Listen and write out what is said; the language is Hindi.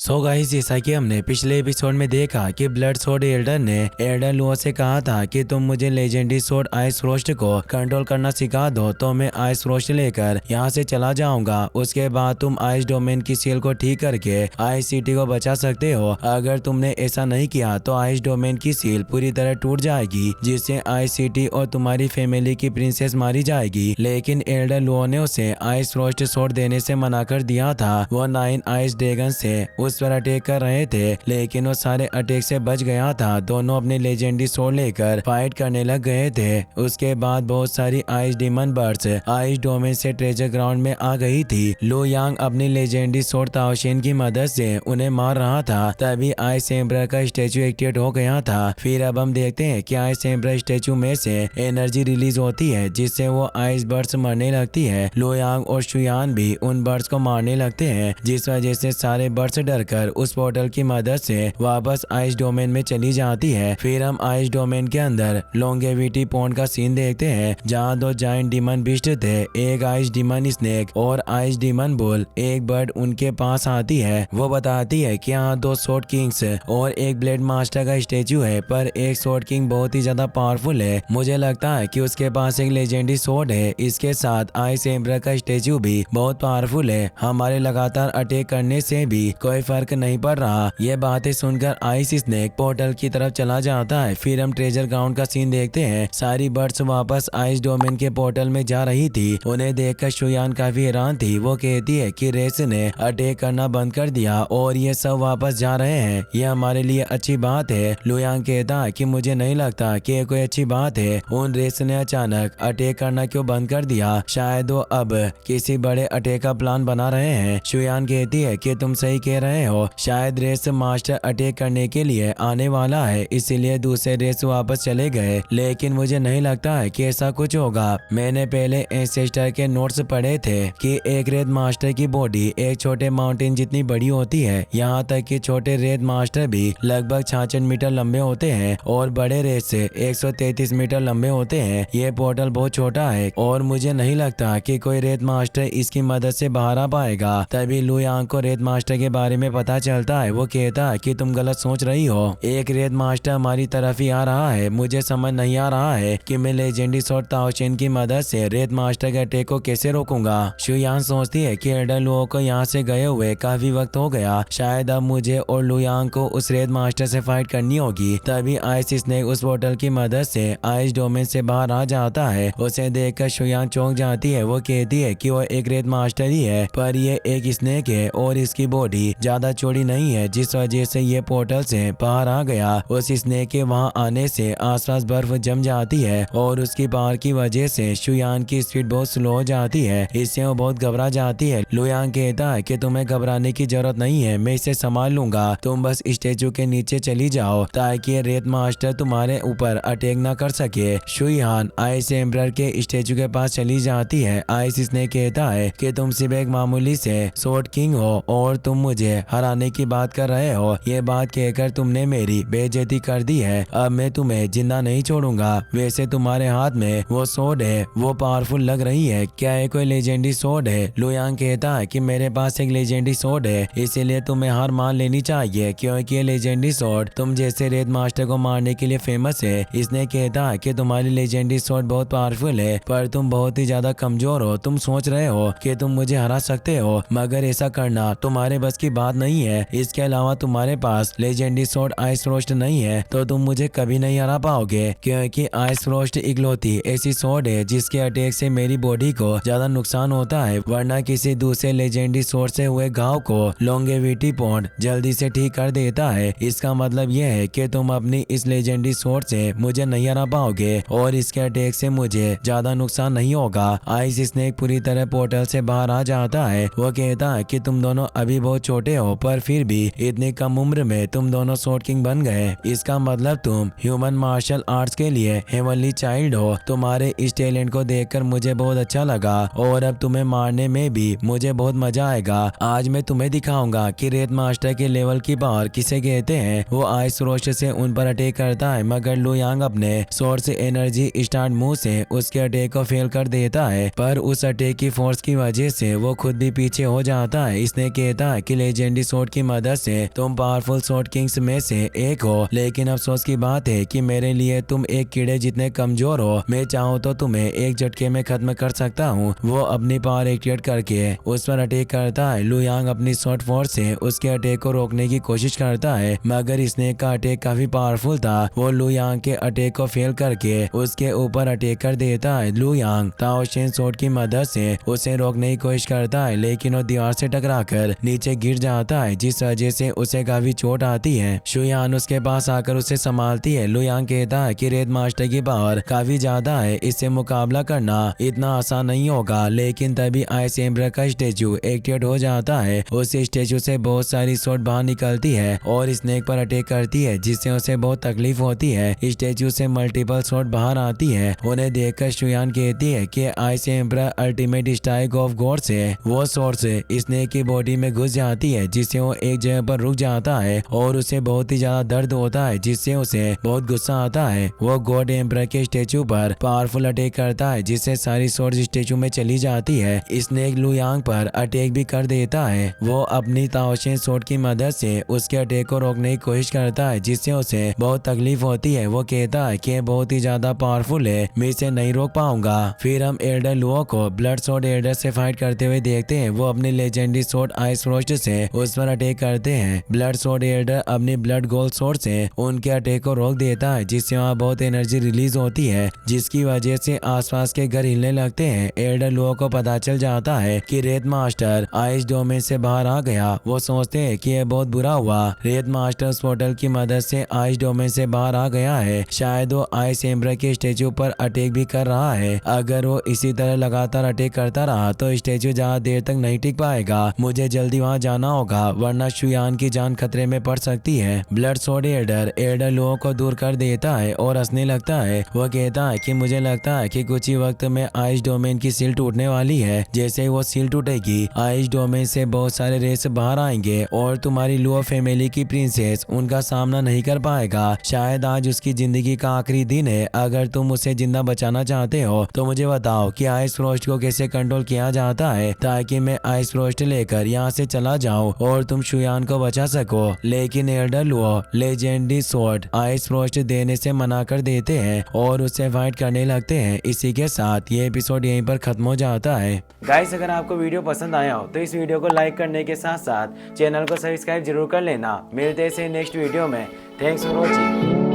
सो गाइस, जैसा कि हमने पिछले एपिसोड में देखा कि ब्लड सोर्ड एल्डर ने एल्डर लुओ से कहा था कि तुम मुझे लेजेंडरी सोर्ड आइस फ्रोस्ट को कंट्रोल करना सिखा दो तो मैं आइस फ्रोस्ट लेकर यहाँ से चला जाऊंगा। उसके बाद तुम आइस डोमेन की सील को ठीक करके आइस सिटी को बचा सकते हो। अगर तुमने ऐसा नहीं किया तो आइस डोमेन की सील पूरी तरह टूट जाएगी, जिससे आइस सिटी और तुम्हारी फैमिली की प्रिंसेस मारी जाएगी। लेकिन एल्डर लुओ ने उसे आइस फ्रोस्ट सोर्ड देने से मना कर दिया था। वो 9 आइस ड्रैगन से उस पर अटैक कर रहे थे, लेकिन वो सारे अटैक से बच गया था। दोनों अपने लेजेंडरी सोर्ड लेकर फाइट करने लग गए थे। उसके बाद बहुत सारी ice demon birds ice domain से ट्रेजर ग्राउंड में आ गई थी। लू यांग अपनी लेजेंडरी सोर्ड ताओशिन की मदद से उन्हें मार रहा था। तभी आइस एम्ब्रर का स्टेचू एक्टिवेट हो गया था। फिर अब हम देखते हैं कि आइस एम्ब्रर स्टेचू में से एनर्जी रिलीज होती है, जिससे वो आइस बर्ड्स मरने लगती है। लू यांग और शुयान भी उन बर्ड्स को मारने लगते हैं, जिस वजह से सारे बर्ड्स डरकर उस पोर्टल की मदद से वापस आइस डोमेन में चली जाती है। फिर हम आइस डोमेन के अंदर लॉन्गेविटी पॉन्ड का सीन देखते हैं, जहाँ 2 जायंट डीमन बिस्ट थे, एक आइस डीमन स्नेक और आइस डीमन बुल। एक बर्ड उनके पास आती है, वो बताती है कि यहाँ 2 स्वॉर्ड किंग्स और एक ब्लेड मास्टर का स्टेचू है, पर एक स्वॉर्ड किंग बहुत ही ज्यादा पावरफुल है। मुझे लगता है कि उसके पास एक लेजेंडरी स्वॉर्ड है। इसके साथ आइस एम्ब्रर का स्टेचू भी बहुत पावरफुल है। हमारे लगातार अटैक करने से भी कोई फर्क नहीं पड़ रहा। ये बातें सुनकर आइस स्नेक पोर्टल की तरफ चला जाता है। फिर हम ट्रेजर ग्राउंड का सीन देखते हैं। सारी बर्ड्स वापस आइस डोमेन के पोर्टल में जा रही थी। उन्हें देखकर शुयान काफी हैरान थी। वो कहती है कि रेस ने अटैक करना बंद कर दिया और ये सब वापस जा रहे हैं। ये हमारे लिए अच्छी बात है। लुयांग कहता है कि मुझे नहीं लगता कि ये कोई अच्छी बात है। उन रेस ने अचानक अटैक करना क्यों बंद कर दिया? शायद वो अब किसी बड़े अटैक का प्लान बना रहे हैं। शुयान कहती है कि तुम सही कह रहे हो, शायद रेस मास्टर अटैक करने के लिए आने वाला है, इसीलिए दूसरे रेस वापस चले गए। लेकिन मुझे नहीं लगता है कि ऐसा कुछ होगा। मैंने पहले एंसेस्टर के नोट्स पढ़े थे कि एक रेड मास्टर की बॉडी एक छोटे माउंटेन जितनी बड़ी होती है। यहाँ तक कि छोटे रेड मास्टर भी लगभग 66 मीटर लंबे होते हैं और बड़े रेस से 133 मीटर लंबे होते हैं। ये पोर्टल बहुत छोटा है और मुझे नहीं लगता कि कोई रेड मास्टर इसकी मदद से बाहर आ पाएगा। तभी लू यांग को रेड मास्टर के बारे में पता चलता है। वो कहता है कि तुम गलत सोच रही हो, एक रेड मास्टर हमारी तरफ ही आ रहा है। मुझे समझ नहीं आ रहा है कि मैं लेजेंडरी स्वॉर्ड ताओशिन की मदद से रेड मास्टर के अटैक को कैसे रोकूंगा। शुयान सोचती है कि एल्डर लुओ को यहाँ से गए हुए काफी वक्त हो गया, शायद अब मुझे और लू यांग को उस रेड मास्टर से फाइट करनी होगी। तभी आइस स्नेक उस पोर्टल की मदद से आइस डोमेन से बाहर आ जाता है। उसे देखकर शुयान चौंक जाती है। वो कहती है कि वो एक रेड मास्टर ही है, पर ये एक स्नेक है और इसकी बॉडी ज्यादा चौड़ी नहीं है, जिस वजह से ये पोर्टल से बाहर आ गया। उस स्नेक के वहाँ आने से आसपास बर्फ जम जाती है और उसकी पावर की वजह से शुयान की स्पीड बहुत स्लो हो जाती है। इससे वो बहुत घबरा जाती है। लुयांग कहता है कि तुम्हें घबराने की जरूरत नहीं है, मैं इसे संभाल लूंगा। तुम बस स्टेचू के नीचे चली जाओ ताकि रेड मास्टर तुम्हारे ऊपर अटैक न कर सके। शुयान आइस एम्ब्रर के स्टेचू के पास चली जाती है। आइस स्नेक कहता है कि तुम सिर्फ एक मामूली से स्वॉर्ड किंग हो और तुम मुझे हराने की बात कर रहे हो। ये बात कहकर तुमने मेरी बेइज्जती कर दी है। अब मैं तुम्हें जिंदा नहीं छोड़ूंगा। वैसे तुम्हारे हाथ में वो स्वॉर्ड है, वो पावरफुल लग रही है। क्या ये कोई लेजेंडरी स्वॉर्ड है? लुयांग कहता है कि मेरे पास एक लेजेंडरी स्वॉर्ड है, इसीलिए तुम्हें हार मान लेनी चाहिए, क्योंकि ये लेजेंडरी स्वॉर्ड तुम जैसे रेड मास्टर को मारने के लिए फेमस है। इसने कहता है कि तुम्हारी लेजेंडरी स्वॉर्ड बहुत पावरफुल है, पर तुम बहुत ही ज्यादा कमजोर हो। तुम सोच रहे हो कि तुम मुझे हरा सकते हो, मगर ऐसा करना तुम्हारे बस की बात नहीं है। इसके अलावा तुम्हारे पास लेजेंडरी स्वॉर्ड आइस फ्रोस्ट नहीं है, तो तुम मुझे कभी नहीं हरा पाओगे, क्योंकि आइस फ्रोस्ट इकलौती ऐसी स्वॉर्ड है जिसके अटैक से मेरी बॉडी को ज्यादा नुकसान होता है, वरना किसी दूसरे लेजेंडरी स्वॉर्ड से हुए घाव को लॉन्गेविटी पॉन्ड जल्दी से ठीक कर देता है। इसका मतलब यह है कि तुम अपनी इस लेजेंडरी स्वॉर्ड से मुझे नहीं हरा पाओगे और इसके अटैक से मुझे ज्यादा नुकसान नहीं होगा। आइस स्नेक पूरी तरह पोर्टल से बाहर आ जाता है। वो कहता है कि तुम दोनों अभी बहुत छोटे हो, पर फिर भी इतनी कम उम्र में तुम दोनों स्वॉर्ड किंग बन गए। इसका मतलब तुम ह्यूमन मार्शल आर्ट्स के लिए हेवनली चाइल्ड हो। तुम्हारे इस टैलेंट को देखकर मुझे बहुत अच्छा लगा और अब तुम्हें मारने में भी मुझे बहुत मजा आएगा। आज मैं तुम्हें दिखाऊंगा कि रेड मास्टर के लेवल की पावर किसे कहते हैं। वो आइस फ्रोस्ट से उन पर अटैक करता है, मगर लू यांग अपने स्वॉर्ड से एनर्जी स्टार्ट मूव से उसके अटैक को फेल कर देता है, पर उस अटैक की फोर्स की वजह से वो खुद भी पीछे हो जाता है। इसने कहता है कि लेजेंडरी लेजेंडरी स्वॉर्ड की मदद से तुम पावरफुल स्वॉर्ड किंग्स में से एक हो, लेकिन अफसोस की बात है कि मेरे लिए तुम एक कीड़े जितने कमजोर हो। मैं चाहूँ तो तुम्हें एक झटके में खत्म कर सकता हूँ। वो अपनी पावर एक्टिवेट करके उस पर अटैक करता है। लू यांग अपनी शॉर्ट फोर्स से उसके अटैक को रोकने की कोशिश करता है, मगर स्नेक का अटैक काफी पावरफुल था। वो लू यांग के अटैक को फेल करके उसके ऊपर अटैक कर देता है। लू यांग ताओ शेन स्वॉर्ड की मदद से उसे रोकने की कोशिश करता है, लेकिन वो दीवार से टकराकर नीचे गिर जाता है, जिस वजह से उसे काफी चोट आती है। शुयान उसके पास आकर उसे संभालती है। लू यांग कहता है कि रेड मास्टर की पावर काफी ज्यादा है, इससे मुकाबला करना इतना आसान नहीं होगा। लेकिन तभी आइस एम्बर का स्टेचू एक्टिवेट हो जाता है। उस स्टेचू से बहुत सारी स्वॉर्ड बाहर निकलती है और स्नेक पर अटैक करती है, जिससे उसे बहुत तकलीफ होती है। स्टेचू से मल्टीपल स्वॉर्ड बाहर आती है। उन्हें देखकर शुयान कहती है कि ice amber ultimate strike off God से वो स्वॉर्ड से स्नेक की बॉडी में घुस जाती है, जिससे वो एक जगह पर रुक जाता है और उसे बहुत ही ज्यादा दर्द होता है, जिससे उसे बहुत गुस्सा आता है। वो गॉड एम्पर के स्टेचू पर पावरफुल अटैक करता है, जिससे सारी स्वॉर्ड स्टेचू में चली जाती है। स्नेक लू यांग पर अटैक भी कर देता है। वो अपनी ताओशेन स्वॉर्ड की मदद से उसके अटैक को रोकने की कोशिश करता है, जिससे उसे बहुत तकलीफ होती है। वो कहता है कि बहुत ही ज्यादा पावरफुल है, मैं इसे नहीं रोक पाऊंगा। फिर हम एल्डर लुओ को ब्लड स्वॉर्ड एल्डर से फाइट करते हुए देखते हैं। वो अपने लेजेंडरी स्वॉर्ड आइस फ्रॉस्ट से उस पर अटैक करते हैं। ब्लड स्वॉर्ड एल्डर अपनी ब्लड गोल्ड स्वॉर्ड से उनके अटैक को रोक देता है, जिससे वहाँ बहुत एनर्जी रिलीज होती है, जिसकी वजह से आसपास के घर हिलने लगते हैं। एल्डर लुओ को पता चल जाता है कि रेड मास्टर आइस डोमेन से बाहर आ गया। वो सोचते हैं कि यह बहुत बुरा हुआ। रेड मास्टर उस पोर्टल की मदद से आइस डोमेन से बाहर आ गया है। शायद वो आइस एम्बर के स्टेचू पर अटैक भी कर रहा है। अगर वो इसी तरह लगातार अटैक करता रहा तो स्टेचू ज्यादा देर तक नहीं टिक पाएगा। मुझे जल्दी वहाँ जाना होगा, वरना शुयान की जान खतरे में पड़ सकती है। ब्लड स्वॉर्ड एल्डर लुओ को दूर कर देता है और हंसने लगता है। वो कहता है कि मुझे लगता है कि कुछ ही वक्त में आइस डोमेन की सील टूटने वाली है। जैसे ही वो सील टूटेगी, आइस डोमेन से बहुत सारे रेस बाहर आएंगे और तुम्हारी लुओ फैमिली की प्रिंसेस उनका सामना नहीं कर पाएगा। शायद आज उसकी जिंदगी का आखिरी दिन है। अगर तुम उसे जिंदा बचाना चाहते हो तो मुझे बताओ कि आइस फ्रॉस्ट को कैसे कंट्रोल किया जाता है, ताकि मैं आइस फ्रॉस्ट लेकर यहाँ से चला जाऊँ और तुम शुयान को बचा सको। लेकिन Elder Luo legendary sword ice Frost देने से मना कर देते हैं और उससे फाइट करने लगते हैं। इसी के साथ ये एपिसोड यहीं पर खत्म हो जाता है। गाइस, अगर आपको वीडियो पसंद आया हो तो इस वीडियो को लाइक करने के साथ साथ चैनल को सब्सक्राइब जरूर कर लेना। मिलते हैं नेक्स्ट वीडियो में। Thanks for watching.